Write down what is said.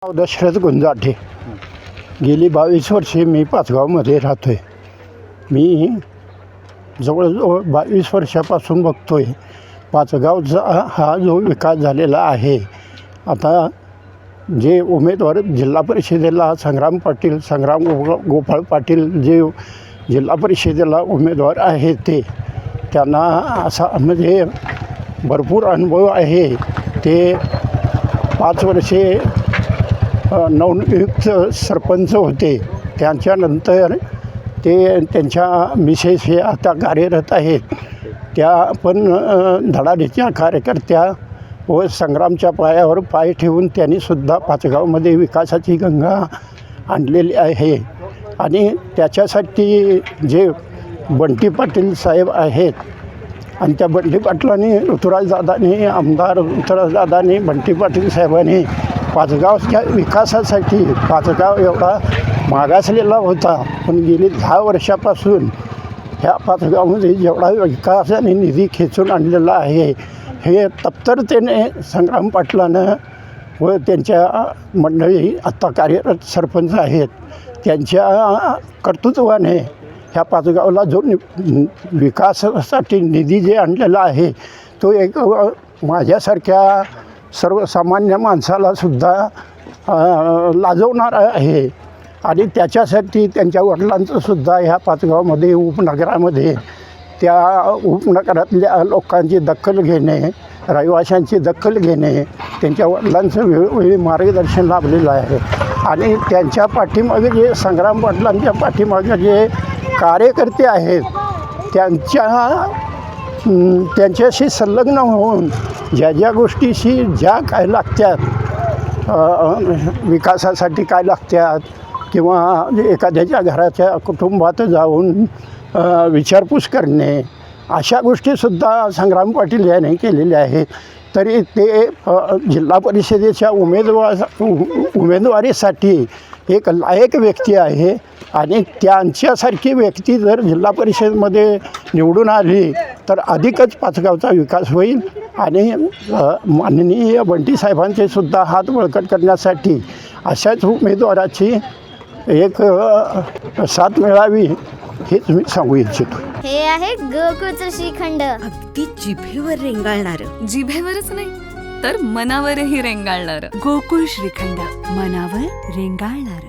दशरथ गुंजाटे. गेली 22 वर्षे मी पाचगावमध्ये राहतो आहे. मी जवळजवळ 22 वर्षापासून बघतो आहे पाचगावचा हा जो विकास झालेला आहे. आता जे उमेदवार जिल्हा परिषदेला संग्राम गोपाळ पाटील जे जिल्हा परिषदेला उमेदवार आहेत ते त्यांना असा म्हणजे भरपूर अनुभव आहे. ते 5 वर्षे नवनियुक्त सरपंच होते. त्यांच्यानंतर ते त्यांच्या मिसेस हे आता कार्यरत आहेत. त्या पण धडाडीच्या कार्यकर्त्या व संग्रामच्या पायावर पाय ठेवून त्यांनीसुद्धा पाचगावमध्ये विकासाची गंगा आणलेली आहे. आणि त्याच्यासाठी जे बंटी पाटील साहेब आहेत आणि त्या बंटी पाटलांनी ऋतुराजदादांनी आमदार ऋतुराजदादांनी बंटी पाटील साहेबांनी पाचगावच्या विकासासाठी पाचगाव एवढा मागासलेला होता, पण गेली 10 वर्षापासून ह्या पाचगावमध्ये जेवढा विकासाने निधी खेचून आणलेला आहे हे तत्परतेने संग्राम पाटलानं व त्यांच्या मंडळी आत्ता कार्यरत सरपंच आहेत त्यांच्या कर्तृत्वाने ह्या पाचगावला जो विकासासाठी निधी जे आणलेला आहे तो एक माझ्यासारख्या सर्वसामान्य माणसालासुद्धा लाजवणार आहे. आणि त्याच्यासाठी त्यांच्या वडिलांचंसुद्धा ह्या पाचगावमध्ये उपनगरामध्ये त्या उपनगरातल्या लोकांची दखल घेणे, रहिवाशांची दखल घेणे, त्यांच्या वडिलांचं वेळोवेळी मार्गदर्शन लाभलेलं आहे. आणि त्यांच्या पाठीमागे जे संग्राम पाटलांच्या पाठीमागे जे कार्यकर्ते आहेत त्यांच्याशी संलग्न होऊन ज्या ज्या गोष्टीशी ज्या काय लागतात विकासासाठी काय लागतात किंवा एखाद्याच्या घराच्या कुटुंबात जाऊन विचारपूस करणे अशा गोष्टीसुद्धा संग्राम पाटील यांनी केलेल्या आहेत. तरी ते जिल्हा परिषदेच्या उमेदवारीसाठी एक लायक व्यक्ती आहे. आणि त्यांच्यासारखी व्यक्ती जर जिल्हा परिषदेमध्ये निवडून आली तर अधिकच पाचगावचा विकास होईल. आणि माननीय बंटी साहेबांचे सुद्धा हात बळकट करण्यासाठी अशाच उमेदवाराची एक साथ मिळावी हेच मी सांगू इच्छितो. हे आहे गोकुळचं श्रीखंड. अगदी जिभेवर रेंगाळणार. जिभेवरच नाही तर मनावरही रेंगाळणार. गोकुळ श्रीखंड, मनावर रेंगाळणार.